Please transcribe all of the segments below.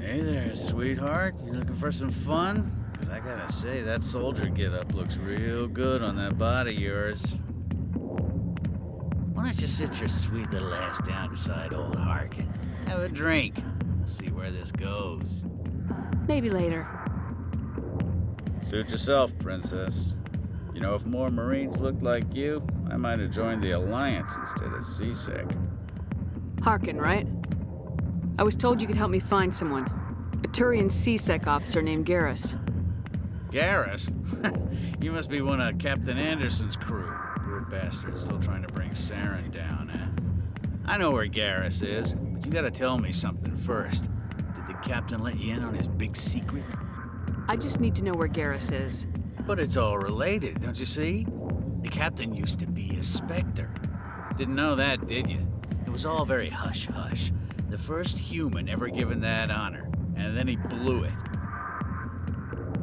Hey there, sweetheart. You looking for some fun? 'Cause I gotta say, that soldier get-up looks real good on that body of yours. Why don't you sit your sweet little ass down beside old Harkin? Have a drink. We'll see where this goes. Maybe later. Suit yourself, princess. You know, if more Marines looked like you, I might have joined the Alliance instead of CSEC. Harkin, right? I was told you could help me find someone. A Turian CSEC officer named Garrus. Garrus? You must be one of Captain Anderson's crew. Poor bastard, still trying to bring Saren down, eh? I know where Garrus is, but you gotta tell me something first. Did the captain let you in on his big secret? I just need to know where Garrus is. But it's all related, don't you see? The captain used to be a Spectre. Didn't know that, did you? It was all very hush-hush. The first human ever given that honor, and then he blew it.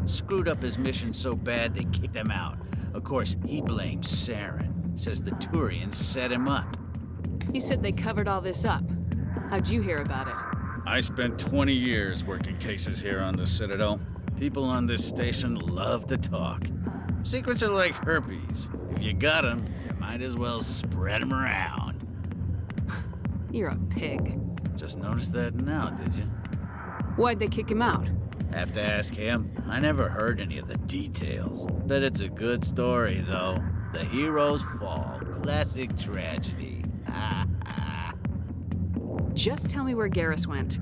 Screwed up his mission so bad they kicked him out. Of course, he blames Saren. Says the Turians set him up. You said they covered all this up. How'd you hear about it? I spent 20 years working cases here on the Citadel. People on this station love to talk. Secrets are like herpes. If you got them, you might as well spread them around. You're a pig. Just noticed that now, did you? Why'd they kick him out? Have to ask him. I never heard any of the details. Bet it's a good story, though. The heroes fall. Classic tragedy. Just tell me where Garrus went.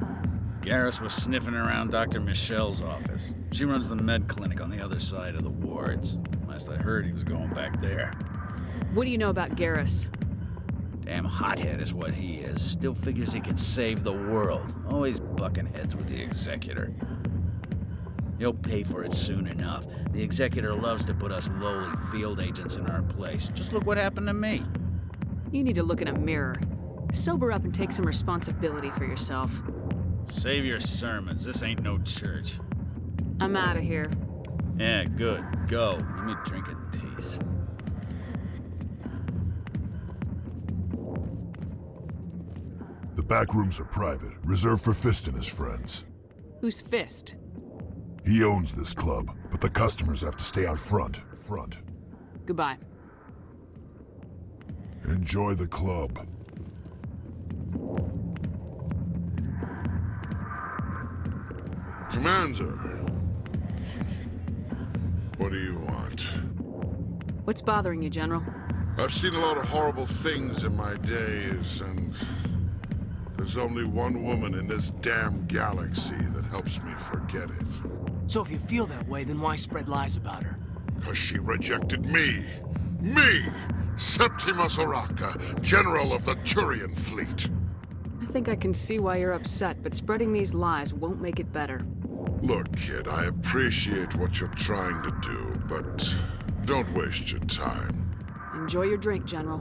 Garrus was sniffing around Dr. Michelle's office. She runs the med clinic on the other side of the wards. Last I heard, he was going back there. What do you know about Garrus? Damn hothead is what he is. Still figures he can save the world. Always bucking heads with the Executor. He'll pay for it soon enough. The Executor loves to put us lowly field agents in our place. Just look what happened to me. You need to look in a mirror. Sober up and take some responsibility for yourself. Save your sermons. This ain't no church. I'm out of here. Yeah, good. Go. Let me drink in peace. The back rooms are private, reserved for Fist and his friends. Who's Fist? He owns this club, but the customers have to stay out front. Goodbye. Enjoy the club. Commander, what do you want? What's bothering you, General? I've seen a lot of horrible things in my days, and there's only one woman in this damn galaxy that helps me forget it. So if you feel that way, then why spread lies about her? 'Cause she rejected me! Me! Septimus Oraka, General of the Turian Fleet! I think I can see why you're upset, but spreading these lies won't make it better. Look, kid, I appreciate what you're trying to do, but don't waste your time. Enjoy your drink, General.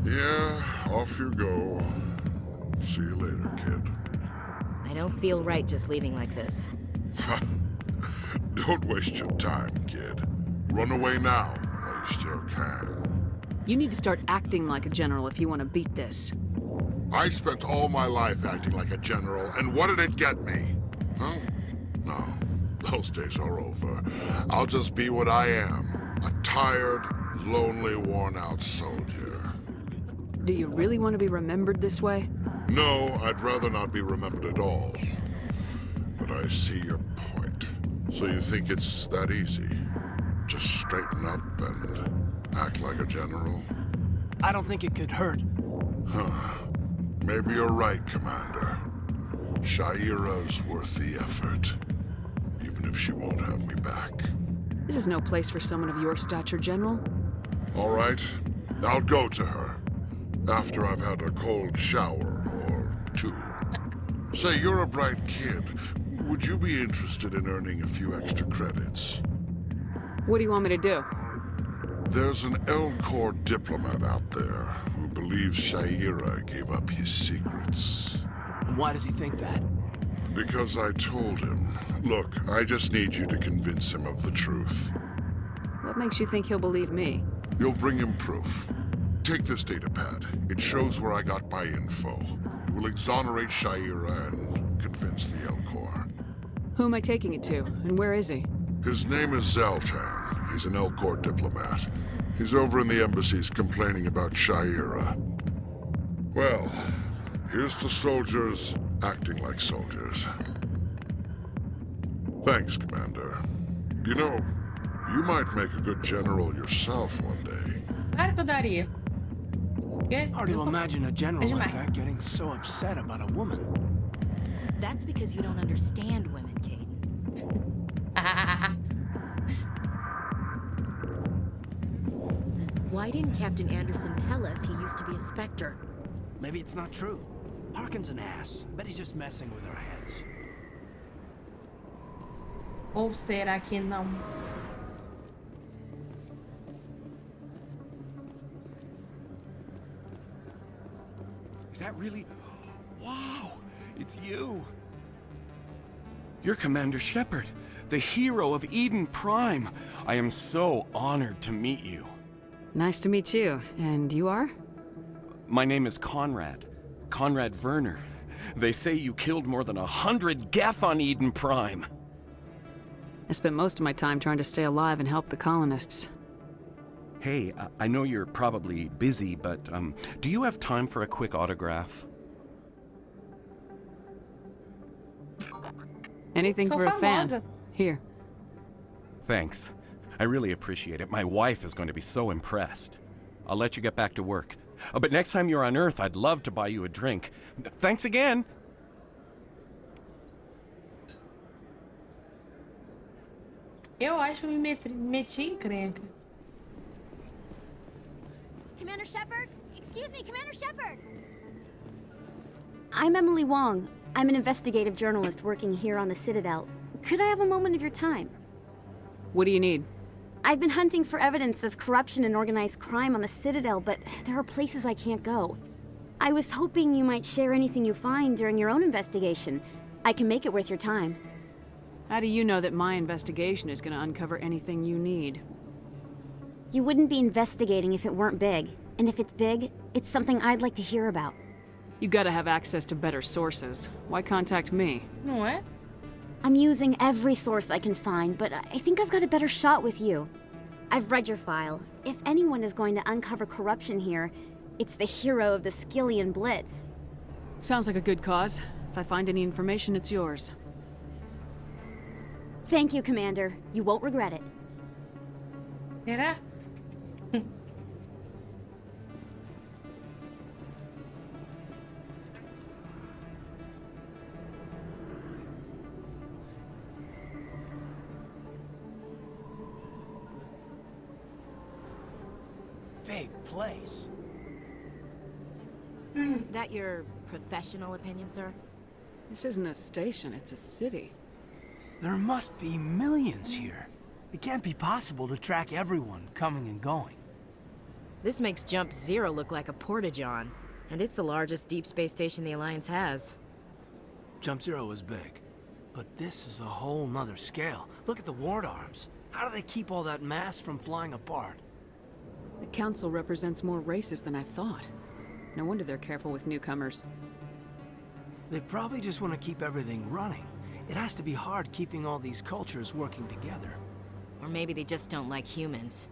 Yeah, off you go. See you later, kid. I don't feel right just leaving like this. Don't waste your time, kid. Run away now, while you still can. You need to start acting like a general if you want to beat this. I spent all my life acting like a general, and what did it get me? Huh? No, those days are over. I'll just be what I am. A tired, lonely, worn-out soldier. Do you really want to be remembered this way? No, I'd rather not be remembered at all. But I see your point. So you think it's that easy? Just straighten up and act like a general? I don't think it could hurt. Huh. Maybe you're right, Commander. Shaira's worth the effort. Even if she won't have me back. This is no place for someone of your stature, General. All right. I'll go to her. After I've had a cold shower or two. Say, you're a bright kid. Would you be interested in earning a few extra credits? What do you want me to do? There's an L-Corps diplomat out there who believes Shaira gave up his secrets. And why does he think that? Because I told him. Look, I just need you to convince him of the truth. What makes you think he'll believe me? You'll bring him proof. Take this datapad. It shows where I got my info. It will exonerate Shaira and convince the Elcor. Who am I taking it to, and where is he? His name is Zoltan. He's an Elcor diplomat. He's over in the embassies complaining about Sha'ira. Well, here's to soldiers acting like soldiers. Thanks, Commander. You know, you might make a good general yourself one day. Claro que eu daria. Quê? Hard to imagine a general É like demais. that getting so upset about a woman. That's because you don't understand women, Caden. Why didn't Captain Anderson tell us he used to be a Spectre? Maybe it's not true. Harkin's an ass. Bet he's just messing with our heads. Ou será que não? Is that really? Wow, it's you. You're Commander Shepard, the hero of Eden Prime. I am so honored to meet you. Nice to meet you. And you are? My name is Conrad. Conrad Werner. They say you killed more than 100 Geth on Eden Prime. I spent most of my time trying to stay alive and help the colonists. Hey, I know you're probably busy, but do you have time for a quick autograph? Anything Sou for a fan. famosa. Here. Thanks. I really appreciate it. My wife is going to be so impressed. I'll let you get back to work. But next time you're on Earth, I'd love to buy you a drink. Thanks again! Eu acho que eu me meti em encrenca. Commander Shepard? Excuse me, Commander Shepard! I'm Emily Wong. I'm an investigative journalist working here on the Citadel. Could I have a moment of your time? What do you need? I've been hunting for evidence of corruption and organized crime on the Citadel, but there are places I can't go. I was hoping you might share anything you find during your own investigation. I can make it worth your time. How do you know that my investigation is going to uncover anything you need? You wouldn't be investigating if it weren't big. And if it's big, it's something I'd like to hear about. You gotta have access to better sources. Why contact me? Não é? I'm using every source I can find, but I think I've got a better shot with you. I've read your file. If anyone is going to uncover corruption here, it's the hero of the Skillian Blitz. Sounds like a good cause. If I find any information, it's yours. Thank you, Commander. You won't regret it. Será? Big place. That your professional opinion, sir? This isn't a station, it's a city. There must be millions here. It can't be possible to track everyone coming and going. This makes Jump Zero look like a porta-john, and it's the largest deep space station the Alliance has. Jump Zero is big, but this is a whole nother scale. Look at the ward arms. How do they keep all that mass from flying apart? The Council represents more races than I thought. No wonder they're careful with newcomers. They probably just want to keep everything running. It has to be hard keeping all these cultures working together. Or maybe they just don't like humans.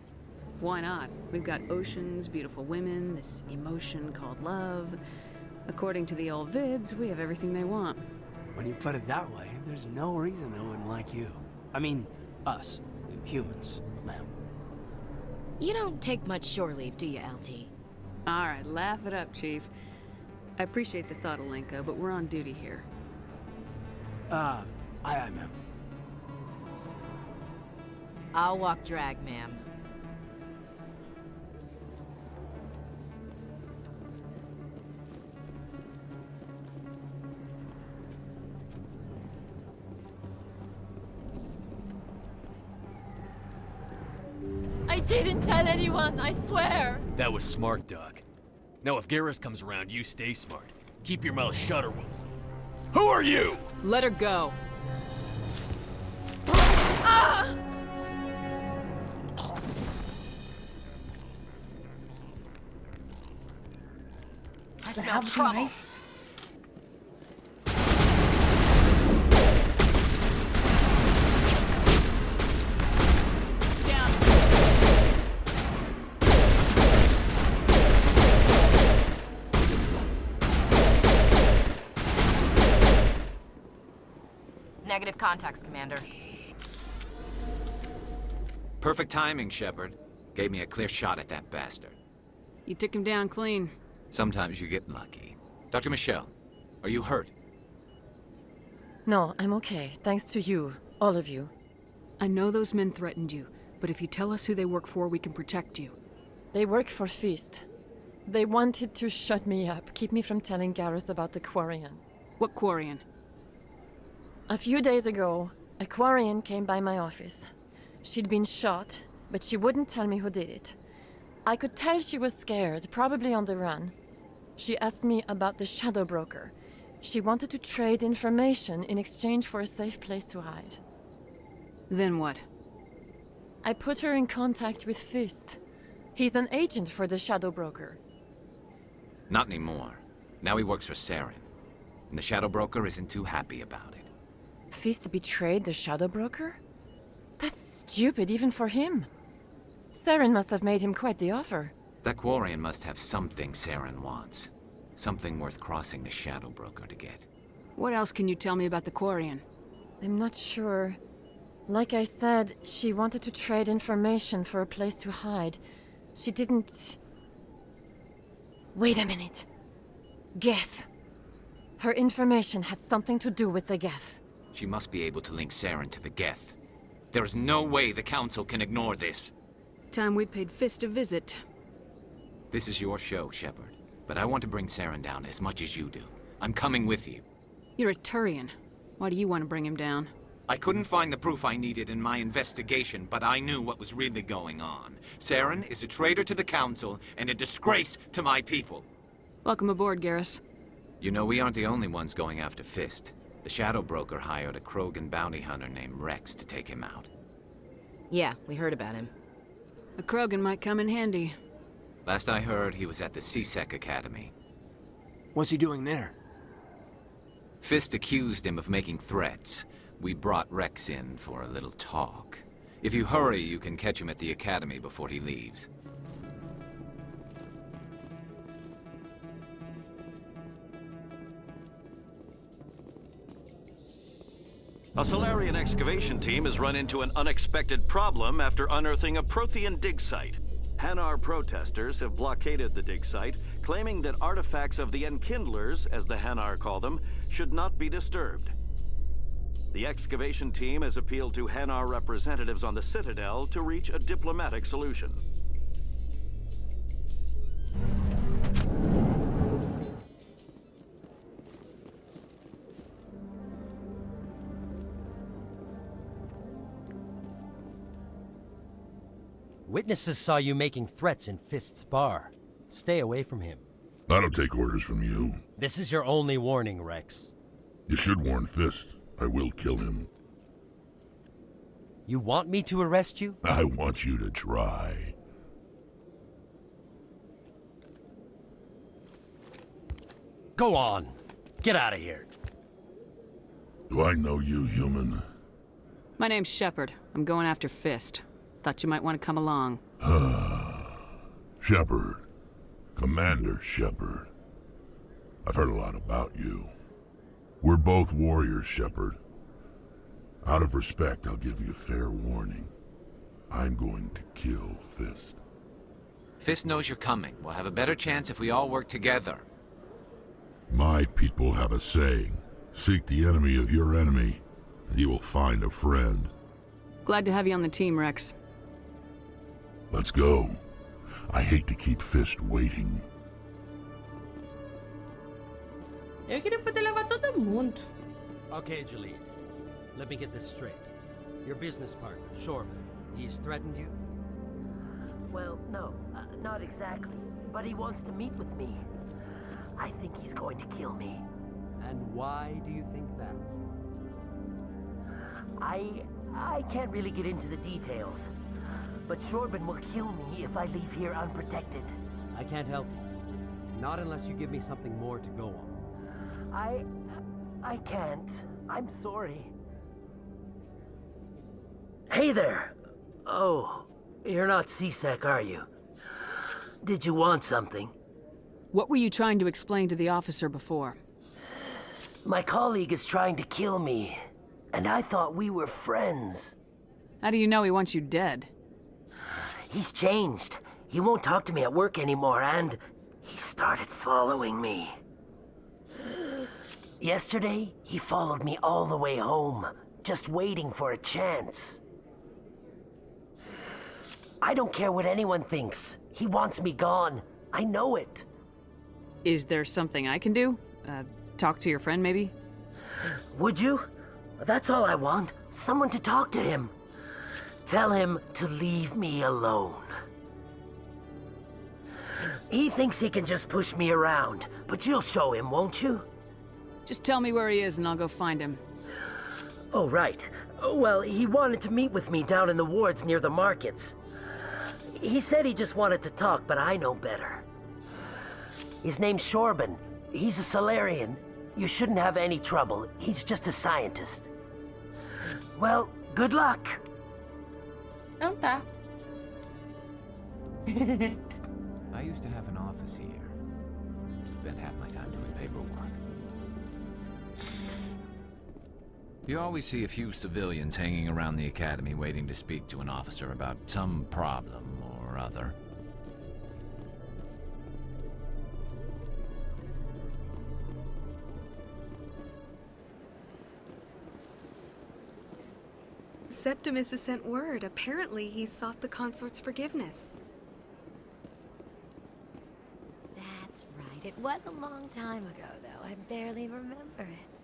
Why not? We've got oceans, beautiful women, this emotion called love. According to the old vids, we have everything they want. When you put it that way, there's no reason they wouldn't like you. I mean, us. Humans, ma'am. You don't take much shore leave, do you, LT? All right, laugh it up, Chief. I appreciate the thought, Alenka, but we're on duty here. Aye, ma'am. I'll walk drag, ma'am. I didn't tell anyone, I swear! That was smart, Doc. Now if Garrus comes around, you stay smart. Keep your mouth shut or we'll... Who are you? Let her go. Ah! I smell trouble. Negative contacts, Commander. Perfect timing, Shepard. Gave me a clear shot at that bastard. You took him down clean. Sometimes you get lucky. Dr. Michelle, are you hurt? No, I'm okay. Thanks to you. All of you. I know those men threatened you, but if you tell us who they work for, we can protect you. They work for Feast. They wanted to shut me up, keep me from telling Garrus about the quarian. What quarian? A few days ago, a quarian came by my office. She'd been shot, but she wouldn't tell me who did it. I could tell she was scared, probably on the run. She asked me about the shadow broker. She wanted to trade information in exchange for a safe place to hide. Then what? I put her in contact with Fist. He's an agent for the shadow broker. Not anymore. Now he works for Saren. And the shadow broker isn't too happy about it. Fist betrayed the shadow broker? That's stupid even for him. Saren must have made him quite the offer. That quarian must have something Saren wants. Something worth crossing the shadow broker to get. What else can you tell me about the quarian? I'm not sure. Like I said, she wanted to trade information for a place to hide. She didn't... Wait a minute. Geth. Her information had something to do with the Geth. She must be able to link Saren to the Geth. There is no way the Council can ignore this. Time we paid Fist a visit. This is your show, Shepard. But I want to bring Saren down as much as you do. I'm coming with you. You're a Turian. Why do you want to bring him down? I couldn't find the proof I needed in my investigation, but I knew what was really going on. Saren is a traitor to the Council and a disgrace to my people. Welcome aboard, Garrus. You know, we aren't the only ones going after Fist. The Shadow Broker hired a Krogan bounty hunter named Rex to take him out. Yeah, we heard about him. A Krogan might come in handy. Last I heard, he was at the CSEC Academy. What's he doing there? Fist accused him of making threats. We brought Rex in for a little talk. If you hurry, you can catch him at the Academy before he leaves. A Solarian excavation team has run into an unexpected problem after unearthing a Prothean dig site. Hanar protesters have blockaded the dig site, claiming that artifacts of the Enkindlers, as the Hanar call them, should not be disturbed. The excavation team has appealed to Hanar representatives on the Citadel to reach a diplomatic solution. Witnesses saw you making threats in Fist's bar. Stay away from him. I don't take orders from you. This is your only warning, Rex. You should warn Fist. I will kill him. You want me to arrest you? I want you to try. Go on. Get out of here. Do I know you, human? My name's Shepard. I'm going after Fist. Thought you might want to come along. Shepard. Commander Shepard. I've heard a lot about you. We're both warriors, Shepard. Out of respect, I'll give you fair warning. I'm going to kill Fist. Fist knows you're coming. We'll have a better chance if we all work together. My people have a saying. Seek the enemy of your enemy, and you will find a friend. Glad to have you on the team, Rex. Let's go. I hate to keep Fist waiting. Eu queria poder levar todo mundo. Okay, Jalid. Let me get this straight. Your business partner, Shorman, he's threatened you? Well, no, not exactly. But he wants to meet with me. I think he's going to kill me. And why do you think that? I can't really get into the details. But Shorban will kill me if I leave here unprotected. I can't help you. Not unless you give me something more to go on. I can't. I'm sorry. Hey there. Oh, you're not CSEC, are you? Did you want something? What were you trying to explain to the officer before? My colleague is trying to kill me. and I thought we were friends. How do you know he wants you dead? He's changed. He won't talk to me at work anymore, and he started following me. Yesterday, he followed me all the way home, just waiting for a chance. I don't care what anyone thinks. He wants me gone. I know it. Is there something I can do? Talk to your friend, maybe? Would you? That's all I want. Someone to talk to him. Tell him to leave me alone. He thinks he can just push me around, but you'll show him, won't you? Just tell me where he is and I'll go find him. Oh, right. Well, he wanted to meet with me down in the wards near the markets. He said he just wanted to talk, but I know better. His name's Shorban. He's a Salarian. You shouldn't have any trouble. He's just a scientist. Well, good luck. Então tá. I used to have an office here. Spent half my time doing paperwork. You always see a few civilians hanging around the academy waiting to speak to an officer about some problem or other. Septimus has sent word. Apparently, he sought the consort's forgiveness. That's right. It was a long time ago, though. I barely remember it.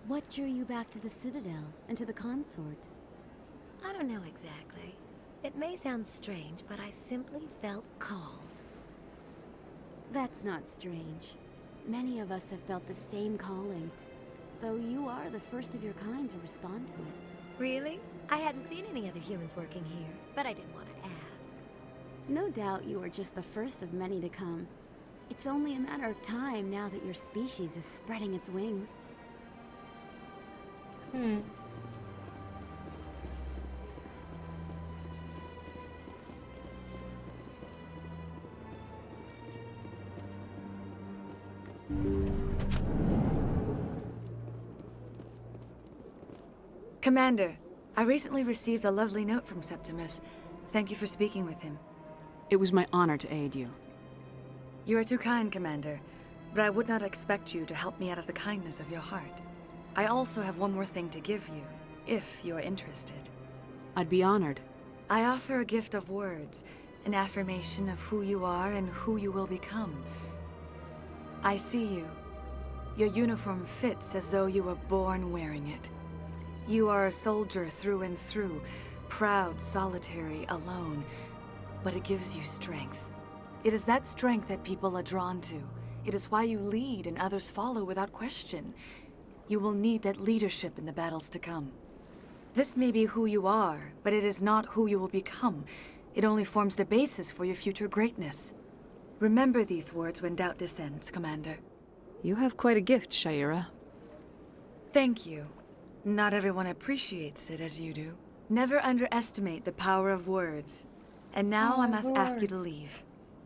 What drew you back to the Citadel and to the consort? I don't know exactly. It may sound strange, but I simply felt called. That's not strange. Many of us have felt the same calling, though you are the first of your kind to respond to it. Really? I hadn't seen any other humans working here, but I didn't want to ask. No doubt you are just the first of many to come. It's only a matter of time now that your species is spreading its wings. Commander, I recently received a lovely note from Septimus. Thank you for speaking with him. It was my honor to aid you. You are too kind, Commander, but I would not expect you to help me out of the kindness of your heart. I also have one more thing to give you, if you are interested. I'd be honored. I offer a gift of words, an affirmation of who you are and who you will become. I see you. Your uniform fits as though you were born wearing it. You are a soldier through and through, proud, solitary, alone, but it gives you strength. It is that strength that people are drawn to. It is why you lead and others follow without question. You will need that leadership in the battles to come. This may be who you are, but it is not who you will become. It only forms the basis for your future greatness. Remember these words when doubt descends, Commander. You have quite a gift, Shaira. Thank you. Not everyone appreciates it as you do. Never underestimate the power of words. And now I must ask you to leave.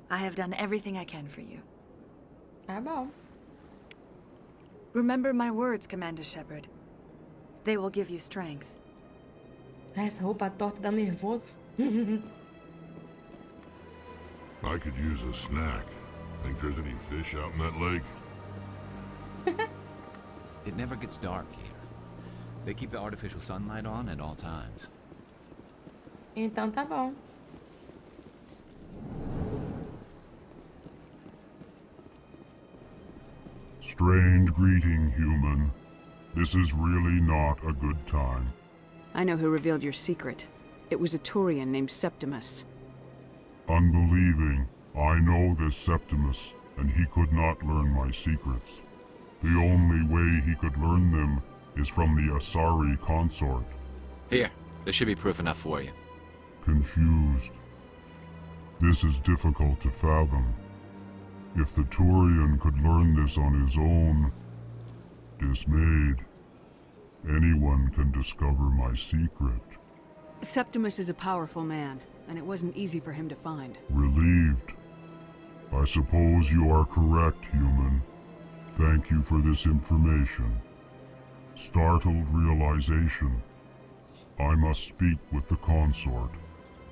I have done everything I can for you. Tá bom. Remember my words, Commander Shepard. They will give you strength. Essa roupa torta dá nervoso. I could use a snack. Think there's any fish out in that lake? It never gets dark here. They keep the artificial sunlight on at all times. Então tá bom. Strained greeting, human. This is really not a good time. I know who revealed your secret. It was a Turian named Septimus. Unbelieving. I know this Septimus, and he could not learn my secrets. The only way he could learn them is from the Asari consort. Here, there should be proof enough for you. Confused. This is difficult to fathom. If the Turian could learn this on his own, dismayed, anyone can discover my secret. Septimus is a powerful man, and it wasn't easy for him to find. Relieved. I suppose you are correct, human. Thank you for this information. Startled realization. I must speak with the consort.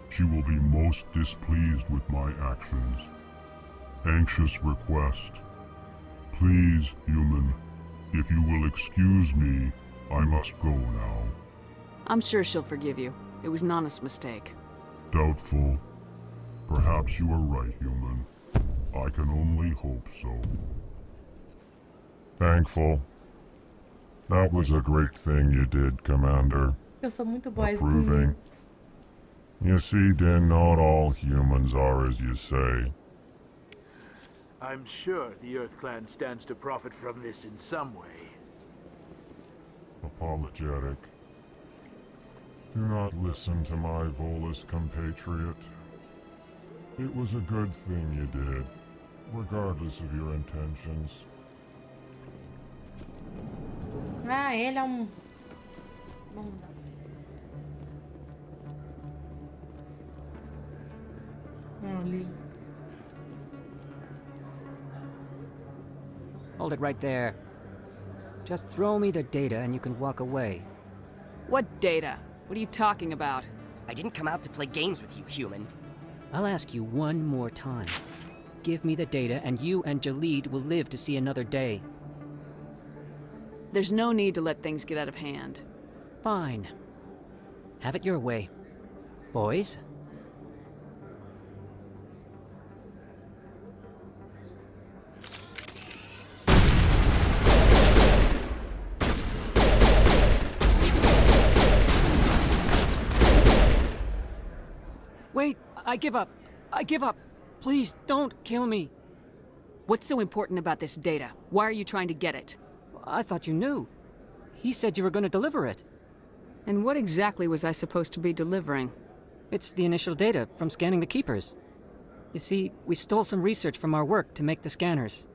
She will be most displeased with my actions. Anxious request. Please, human, if you will excuse me, I must go now. I'm sure she'll forgive you. It was an honest mistake. Doubtful. Perhaps you are right, human. I can only hope so. Thankful. That was a great thing you did, Commander. Eu sou muito boa. Approving. You see, Din, not all humans are as you say. I'm sure the Earth Clan stands to profit from this in some way. Apologetic. Do not listen to my Volus compatriot. It was a good thing you did, regardless of your intentions. Ah, ele é ali. Hold it right there. Just throw me the data and you can walk away. What data? What are you talking about? I didn't come out to play games with you, human. I'll ask you one more time. Give me the data and you and Jalid will live to see another day. There's no need to let things get out of hand. Fine. Have it your way. Boys? Wait, I give up. I give up. Please, don't kill me. What's so important about this data? Why are you trying to get it? I thought you knew. He said you were going to deliver it. And what exactly was I supposed to be delivering? It's the initial data from scanning the keepers. You see, we stole some research from our work to make the scanners.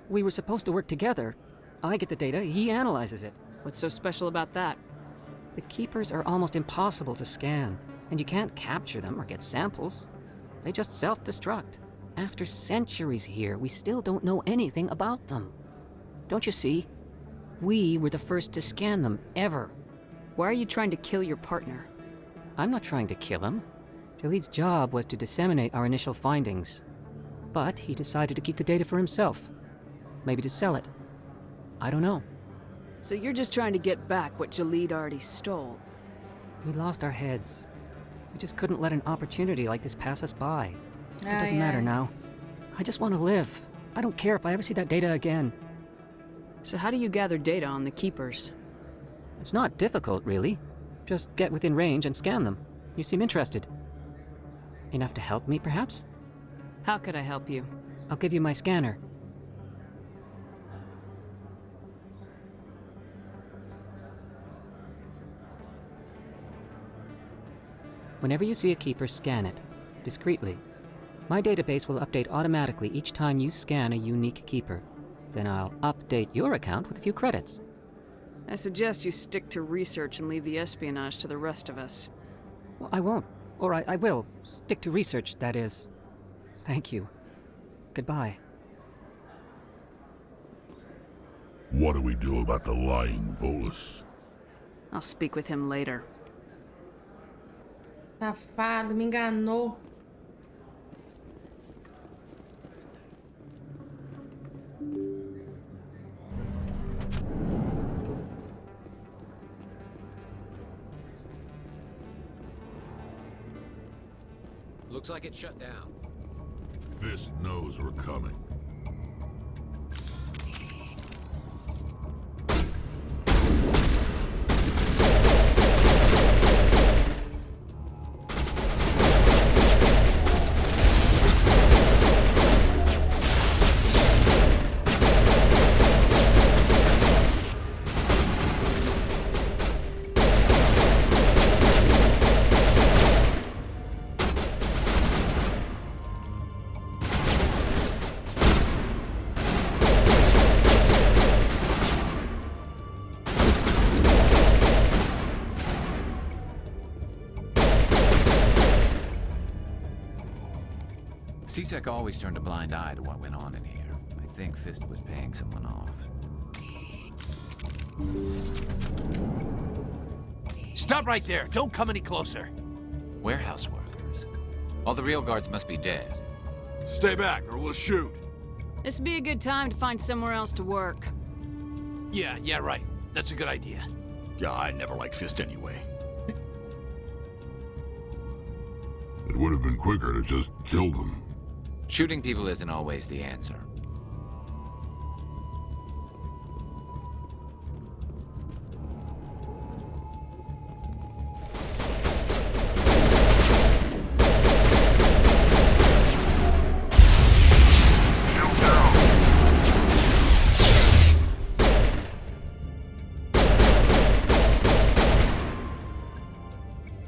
We were supposed to work together. I get the data, he analyzes it. What's so special about that? The keepers are almost impossible to scan, and you can't capture them or get samples. They just self-destruct. After centuries here, we still don't know anything about them. Don't you see? We were the first to scan them, ever. Why are you trying to kill your partner? I'm not trying to kill him. Jalid's job was to disseminate our initial findings. But he decided to keep the data for himself. Maybe to sell it. I don't know. So you're just trying to get back what Jalid already stole? We lost our heads. We just couldn't let an opportunity like this pass us by. It doesn't matter now. I just want to live. I don't care if I ever see that data again. So how do you gather data on the keepers? It's not difficult, really. Just get within range and scan them. You seem interested. Enough to help me, perhaps? How could I help you? I'll give you my scanner. Whenever you see a keeper, scan it. Discreetly. My database will update automatically each time you scan a unique keeper. Then I'll update your account with a few credits. I suggest you stick to research and leave the espionage to the rest of us. Well, I won't. Or I will. Stick to research, that is. Thank you. Goodbye. What do we do about the lying Volus? I'll speak with him later. Safado, me enganou. Looks like it's shut down. Fist knows we're coming. C-Sec always turned a blind eye to what went on in here. I think Fist was paying someone off. Stop right there. Don't come any closer. Warehouse workers. All the real guards must be dead. Stay back, or we'll shoot. This'd be a good time to find somewhere else to work. Yeah, right. That's a good idea. Yeah, I never liked Fist anyway. It would have been quicker to just kill them. Shooting people isn't always the answer.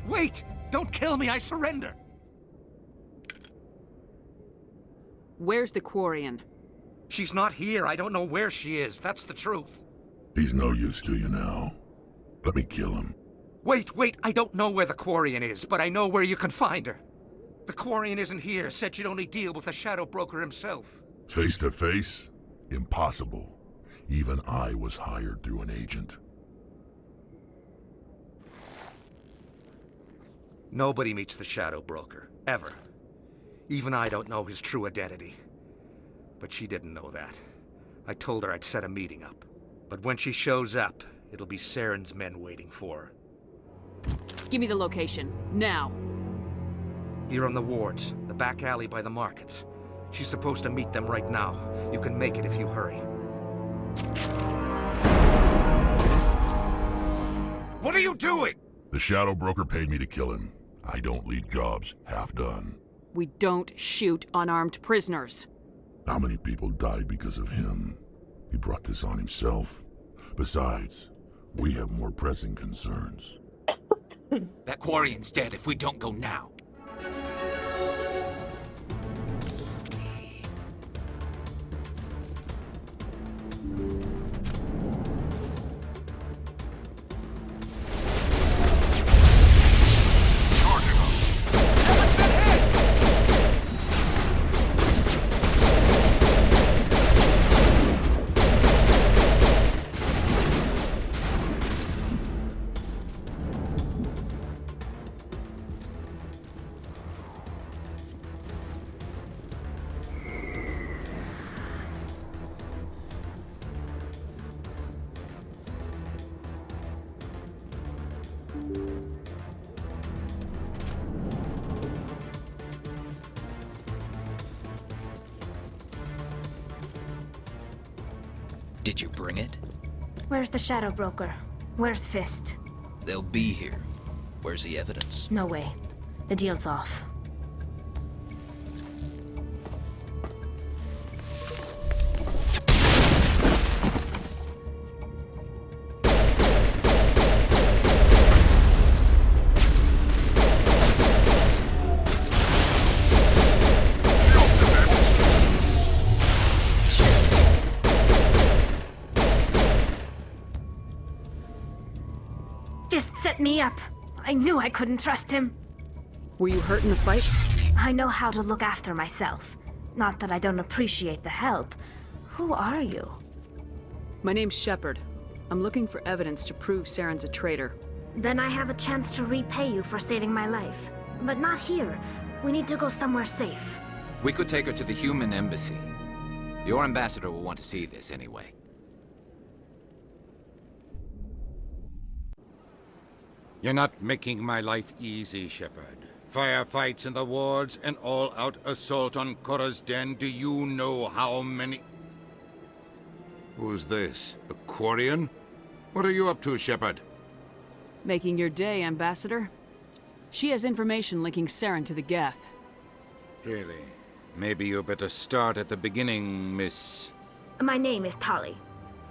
Wait! Don't kill me, I surrender! Where's the quarian? She's not here. I don't know where she is. That's the truth. He's no use to you now. Let me kill him. Wait. I don't know where the quarian is, but I know where you can find her. The quarian isn't here. Said you'd only deal with the shadow broker himself. Face to face? Impossible. Even I was hired through an agent. Nobody meets the shadow broker. Ever. Even I don't know his true identity. But she didn't know that. I told her I'd set a meeting up. But when she shows up, it'll be Saren's men waiting for her. Give me the location, now. Here on the wards, the back alley by the markets. She's supposed to meet them right now. You can make it if you hurry. What are you doing? The shadow broker paid me to kill him. I don't leave jobs half done. We don't shoot unarmed prisoners. How many people died because of him? He brought this on himself. Besides, we have more pressing concerns. That quarian's dead if we don't go now. Did you bring it? Where's the shadow broker? Where's Fist? They'll be here. Where's the evidence? No way. The deal's off. Set me up. I knew I couldn't trust him. Were you hurt in the fight? I know how to look after myself. Not that I don't appreciate the help. Who are you? My name's Shepard. I'm looking for evidence to prove Saren's a traitor. Then I have a chance to repay you for saving my life. But not here. We need to go somewhere safe. We could take her to the human embassy. Your ambassador will want to see this anyway. You're not making my life easy, Shepard. Firefights in the wards, an all-out assault on Korra's den. Do you know how many... Who's this? A quarian? What are you up to, Shepard? Making your day, Ambassador. She has information linking Saren to the Geth. Really? Maybe you better start at the beginning, Miss... My name is Tali.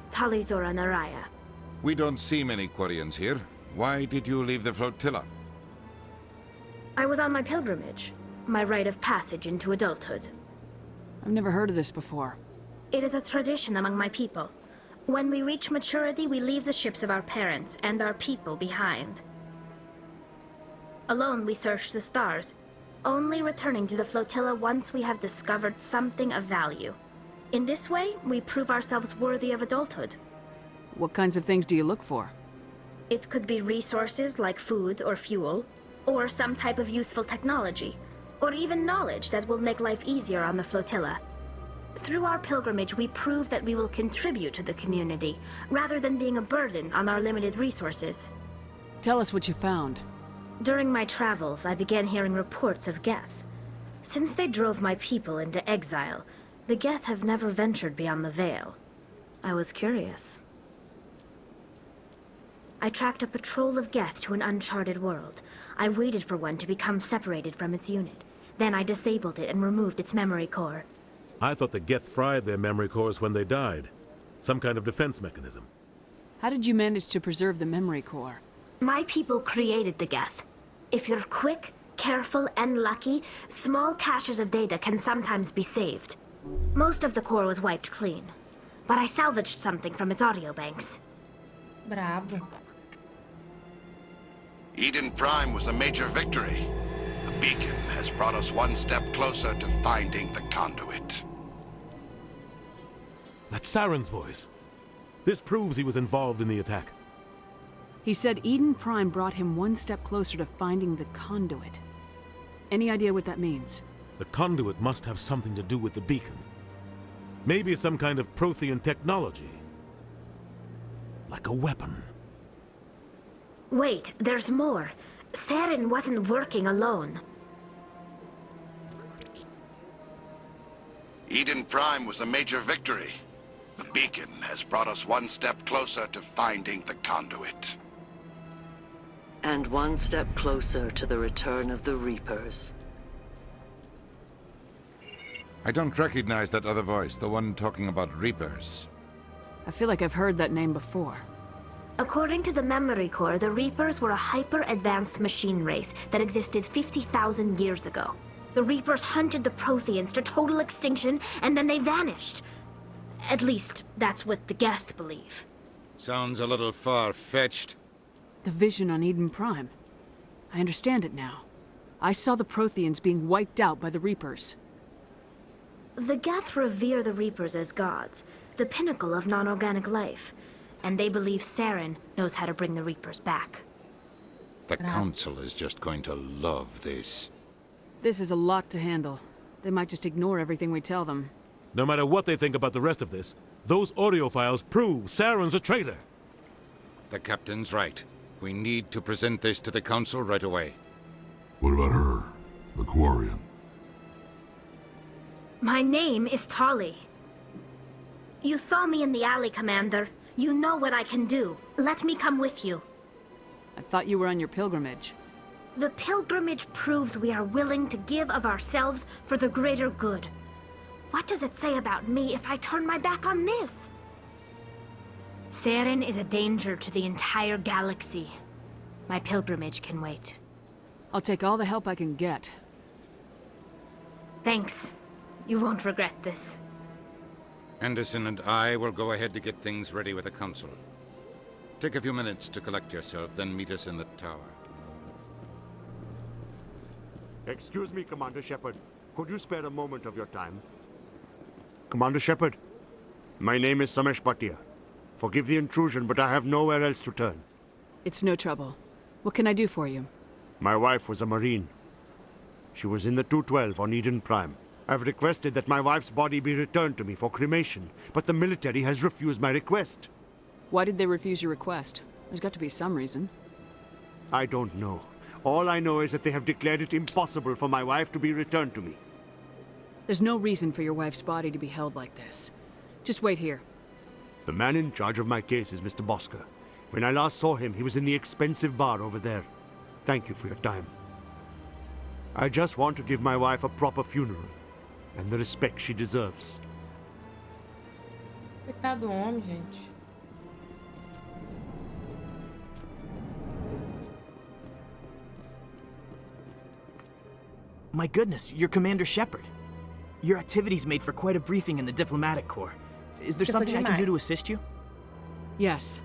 Tali Zora Naraya. We don't see many quarians here. Why did you leave the flotilla? I was on my pilgrimage. My rite of passage into adulthood. I've never heard of this before. It is a tradition among my people. When we reach maturity, we leave the ships of our parents and our people behind. Alone, we search the stars, only returning to the flotilla once we have discovered something of value. In this way, we prove ourselves worthy of adulthood. What kinds of things do you look for? It could be resources like food or fuel, or some type of useful technology, or even knowledge that will make life easier on the flotilla. Through our pilgrimage, we prove that we will contribute to the community, rather than being a burden on our limited resources. Tell us what you found. During my travels, I began hearing reports of Geth. Since they drove my people into exile, the Geth have never ventured beyond the Veil. I was curious. I tracked a patrol of Geth to an uncharted world. I waited for one to become separated from its unit. Then I disabled it and removed its memory core. I thought the Geth fried their memory cores when they died. Some kind of defense mechanism. How did you manage to preserve the memory core? My people created the Geth. If you're quick, careful, and lucky, small caches of data can sometimes be saved. Most of the core was wiped clean, but I salvaged something from its audio banks. Brabo. Eden Prime was a major victory. The beacon has brought us one step closer to finding the conduit. That's Saren's voice. This proves he was involved in the attack. He said Eden Prime brought him one step closer to finding the conduit. Any idea what that means? The conduit must have something to do with the beacon. Maybe it's some kind of Prothean technology. Like a weapon. Wait, there's more. Saren wasn't working alone. Eden Prime was a major victory. The beacon has brought us one step closer to finding the conduit. And one step closer to the return of the Reapers. I don't recognize that other voice, the one talking about Reapers. I feel like I've heard that name before. According to the memory core, the Reapers were a hyper-advanced machine race that existed 50,000 years ago. The Reapers hunted the Protheans to total extinction, and then they vanished. At least, that's what the Geth believe. Sounds a little far-fetched. The vision on Eden Prime. I understand it now. I saw the Protheans being wiped out by the Reapers. The Geth revere the Reapers as gods, the pinnacle of non-organic life. And they believe Saren knows how to bring the Reapers back. The Council is just going to love this. This is a lot to handle. They might just ignore everything we tell them. No matter what they think about the rest of this, those audio files prove Saren's a traitor. The Captain's right. We need to present this to the Council right away. What about her, the quarian? My name is Tolly. You saw me in the alley, Commander. You know what I can do. Let me come with you. I thought you were on your pilgrimage. The pilgrimage proves we are willing to give of ourselves for the greater good. What does it say about me if I turn my back on this? Saren is a danger to the entire galaxy. My pilgrimage can wait. I'll take all the help I can get. Thanks. You won't regret this. Anderson and I will go ahead to get things ready with the Council. Take a few minutes to collect yourself, then meet us in the tower. Excuse me, Commander Shepard. Could you spare a moment of your time? Commander Shepard, my name is Samesh Bhatia. Forgive the intrusion, but I have nowhere else to turn. It's no trouble. What can I do for you? My wife was a Marine. She was in the 212 on Eden Prime. I've requested that my wife's body be returned to me for cremation, but the military has refused my request. Why did they refuse your request? There's got to be some reason. I don't know. All I know is that they have declared it impossible for my wife to be returned to me. There's no reason for your wife's body to be held like this. Just wait here. The man in charge of my case is Mr. Bosker. When I last saw him, he was in the expensive bar over there. Thank you for your time. I just want to give my wife a proper funeral, and the respect she deserves. Coitado do homem, gente. My goodness, you're Commander Shepard. Your activities made for quite a briefing in the diplomatic corps. Is there something I can do to assist you? Yes.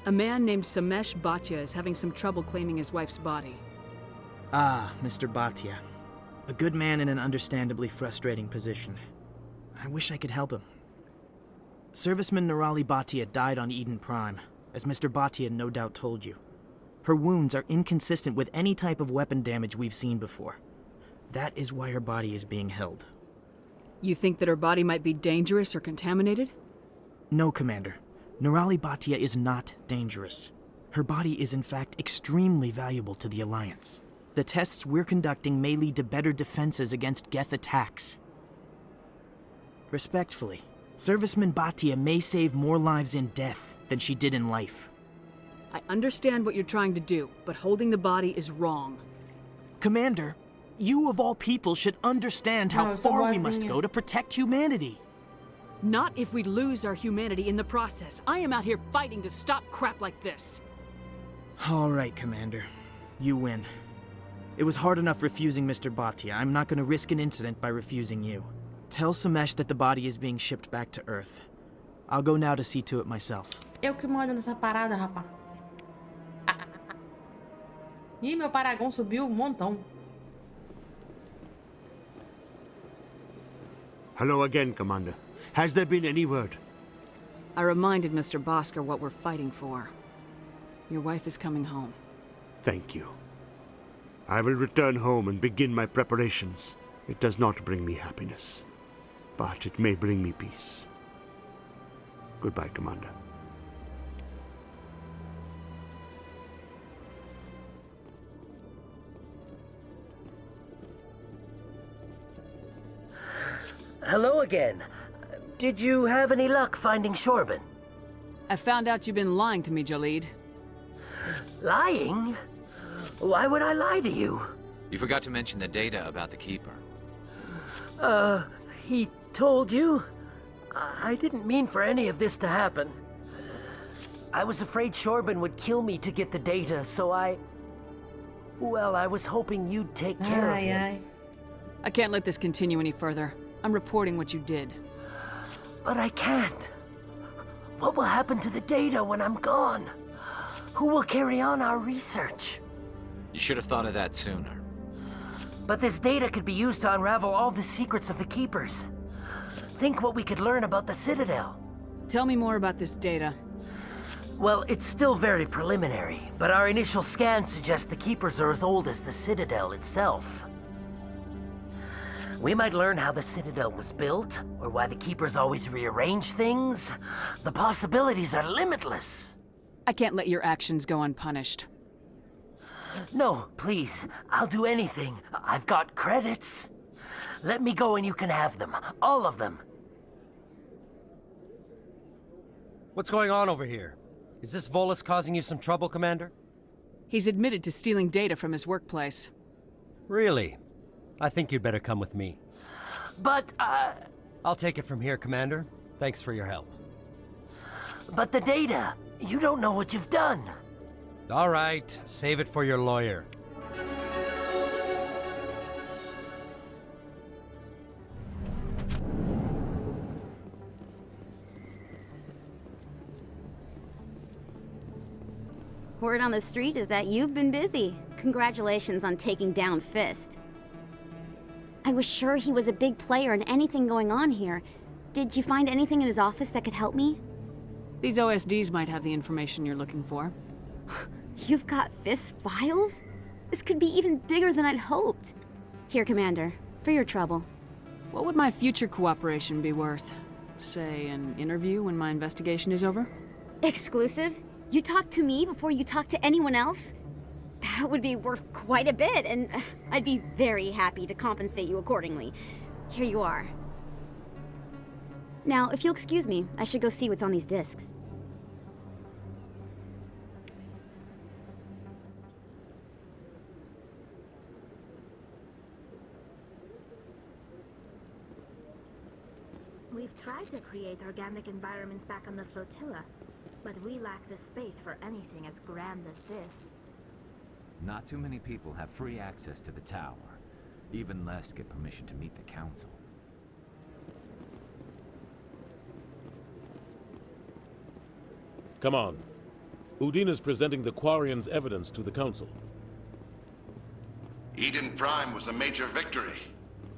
A man named Samesh Bhatia is having some trouble claiming his wife's body. Ah, Mr. Bhatia. A good man in an understandably frustrating position. I wish I could help him. Serviceman Nirali Bhatia died on Eden Prime, as Mr. Bhatia no doubt told you. Her wounds are inconsistent with any type of weapon damage we've seen before. That is why her body is being held. You think that her body might be dangerous or contaminated? No, Commander. Nirali Bhatia is not dangerous. Her body is in fact extremely valuable to the Alliance. The tests we're conducting may lead to better defenses against Geth attacks. Respectfully, Serviceman Bhatia may save more lives in death than she did in life. I understand what you're trying to do, but holding the body is wrong. Commander, you of all people should understand how far we must go to protect humanity. Not if we lose our humanity in the process. I am out here fighting to stop crap like this. All right, Commander. You win. It was hard enough refusing Mr. Bhatia. I'm not going to risk an incident by refusing you. Tell Samesh that the body is being shipped back to Earth. I'll go now to see to it myself. Eu que mando nessa parada, rapaz. Ih, meu Paragon subiu um montão. Hello again, Commander. Has there been any word? I reminded Mr. Bosker what we're fighting for. Your wife is coming home. Thank you. I will return home and begin my preparations. It does not bring me happiness, but it may bring me peace. Goodbye, Commander. Hello again. Did you have any luck finding Shorban? I found out you've been lying to me, Jalid. Lying? Why would I lie to you? You forgot to mention the data about the Keeper. He told you? I didn't mean for any of this to happen. I was afraid Shorban would kill me to get the data, so well, I was hoping you'd take care of him. I can't let this continue any further. I'm reporting what you did. But I can't. What will happen to the data when I'm gone? Who will carry on our research? You should have thought of that sooner. But this data could be used to unravel all the secrets of the Keepers. Think what we could learn about the Citadel. Tell me more about this data. Well, it's still very preliminary, but our initial scans suggest the Keepers are as old as the Citadel itself. We might learn how the Citadel was built, or why the Keepers always rearrange things. The possibilities are limitless. I can't let your actions go unpunished. No, please. I'll do anything. I've got credits. Let me go and you can have them. All of them. What's going on over here? Is this Volus causing you some trouble, Commander? He's admitted to stealing data from his workplace. Really? I think you'd better come with me. But, I'll take it from here, Commander. Thanks for your help. But the data, you don't know what you've done. All right, save it for your lawyer. Word on the street is that you've been busy. Congratulations on taking down Fist. I was sure he was a big player in anything going on here. Did you find anything in his office that could help me? These OSDs might have the information you're looking for. You've got Fist's files? This could be even bigger than I'd hoped. Here, Commander, for your trouble. What would my future cooperation be worth? Say, an interview when my investigation is over? Exclusive? You talk to me before you talk to anyone else? That would be worth quite a bit, and I'd be very happy to compensate you accordingly. Here you are. Now, if you'll excuse me, I should go see what's on these discs. We've tried to create organic environments back on the flotilla, but we lack the space for anything as grand as this. Not too many people have free access to the tower. Even less get permission to meet the council. Come on. Udina's presenting the Quarian's evidence to the council. Eden Prime was a major victory.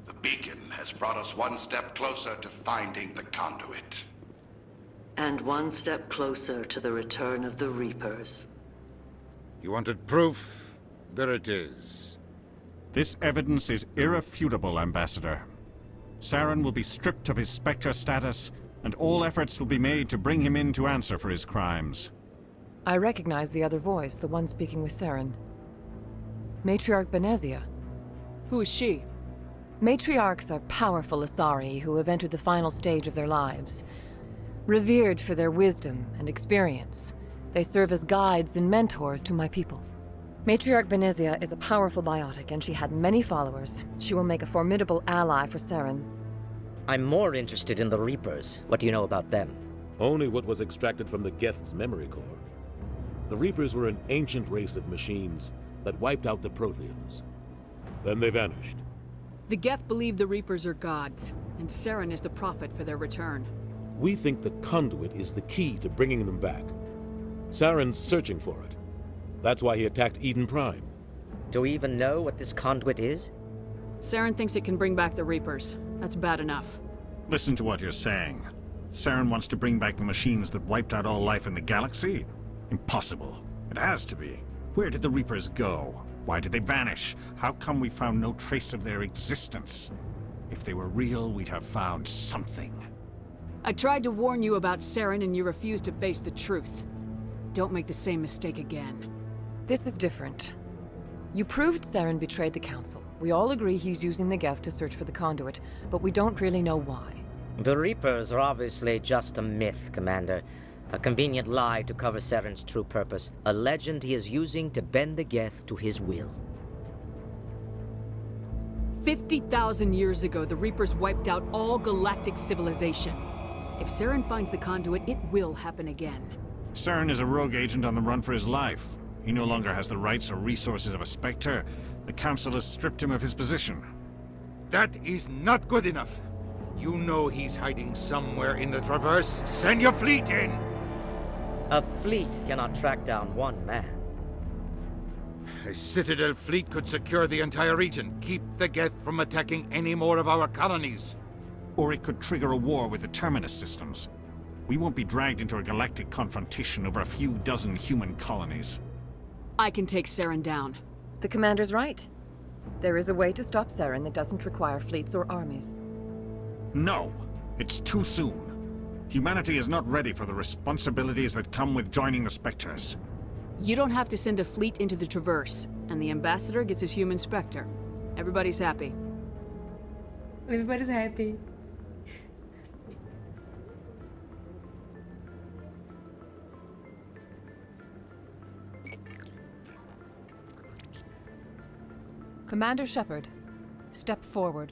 The beacon has brought us one step closer to finding the conduit. And one step closer to the return of the Reapers. You wanted proof? There it is. This evidence is irrefutable, Ambassador. Saren will be stripped of his Spectre status, and all efforts will be made to bring him in to answer for his crimes. I recognize the other voice, the one speaking with Saren. Matriarch Benezia. Who is she? Matriarchs are powerful Asari who have entered the final stage of their lives. Revered for their wisdom and experience, they serve as guides and mentors to my people. Matriarch Benezia is a powerful biotic, and she had many followers. She will make a formidable ally for Saren. I'm more interested in the Reapers. What do you know about them? Only what was extracted from the Geth's memory core. The Reapers were an ancient race of machines that wiped out the Protheans. Then they vanished. The Geth believe the Reapers are gods, and Saren is the prophet for their return. We think the conduit is the key to bringing them back. Saren's searching for it. That's why he attacked Eden Prime. Do we even know what this conduit is? Saren thinks it can bring back the Reapers. That's bad enough. Listen to what you're saying. Saren wants to bring back the machines that wiped out all life in the galaxy? Impossible. It has to be. Where did the Reapers go? Why did they vanish? How come we found no trace of their existence? If they were real, we'd have found something. I tried to warn you about Saren, and you refused to face the truth. Don't make the same mistake again. This is different. You proved Saren betrayed the Council. We all agree he's using the Geth to search for the conduit, but we don't really know why. The Reapers are obviously just a myth, Commander. A convenient lie to cover Saren's true purpose. A legend he is using to bend the Geth to his will. 50,000 years ago, the Reapers wiped out all galactic civilization. If Saren finds the conduit, it will happen again. Saren is a rogue agent on the run for his life. He no longer has the rights or resources of a Spectre. The Council has stripped him of his position. That is not good enough. You know he's hiding somewhere in the Traverse. Send your fleet in! A fleet cannot track down one man. A Citadel fleet could secure the entire region, keep the Geth from attacking any more of our colonies. Or it could trigger a war with the Terminus systems. We won't be dragged into a galactic confrontation over a few dozen human colonies. I can take Saren down. The Commander's right. There is a way to stop Saren that doesn't require fleets or armies. No! It's too soon. Humanity is not ready for the responsibilities that come with joining the Spectres. You don't have to send a fleet into the Traverse, and the Ambassador gets his human Spectre. Everybody's happy. Everybody's happy. Commander Shepard, step forward.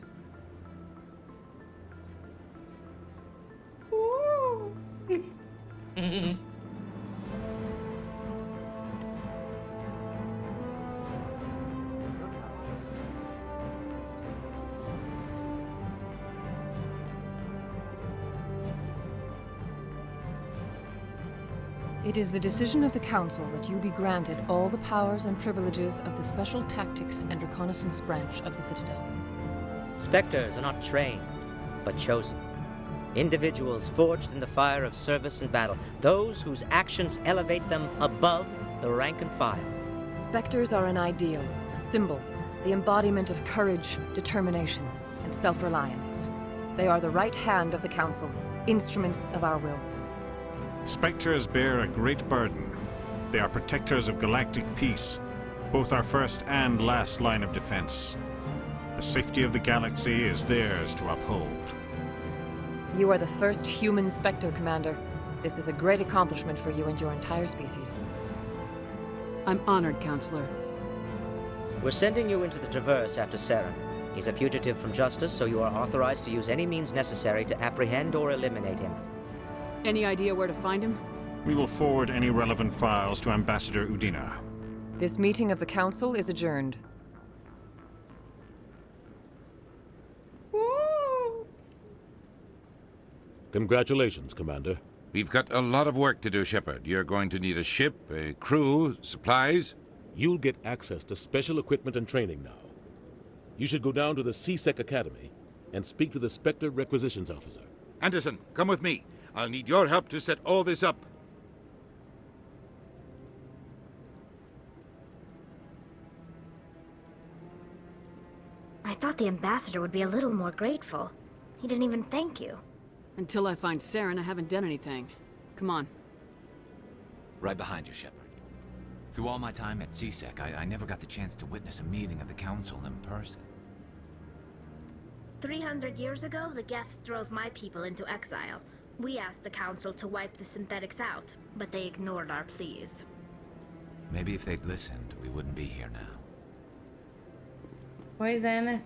It is the decision of the Council that you be granted all the powers and privileges of the Special Tactics and Reconnaissance Branch of the Citadel. Spectres are not trained, but chosen. Individuals forged in the fire of service and battle. Those whose actions elevate them above the rank and file. Spectres are an ideal, a symbol, the embodiment of courage, determination, and self-reliance. They are the right hand of the Council, instruments of our will. Spectres bear a great burden. They are protectors of galactic peace, both our first and last line of defense. The safety of the galaxy is theirs to uphold. You are the first human Spectre, Commander. This is a great accomplishment for you and your entire species. I'm honored, Counselor. We're sending you into the Traverse after Saren. He's a fugitive from justice, so you are authorized to use any means necessary to apprehend or eliminate him. Any idea where to find him? We will forward any relevant files to Ambassador Udina. This meeting of the Council is adjourned. Congratulations, Commander. We've got a lot of work to do, Shepard. You're going to need a ship, a crew, supplies. You'll get access to special equipment and training now. You should go down to the C-Sec Academy and speak to the Spectre Requisitions Officer. Anderson, come with me. I'll need your help to set all this up. thought the ambassador would be a little more grateful. He didn't even thank you. Until I find Saren, I haven't done anything. Come on. Right behind you, Shepard. Through all my time at CSEC, I never got the chance to witness a meeting of the Council in person. 300 years ago, the Geth drove my people into exile. We asked the Council to wipe the synthetics out, but they ignored our pleas. Maybe if they'd listened, we wouldn't be here now. Pois é, né?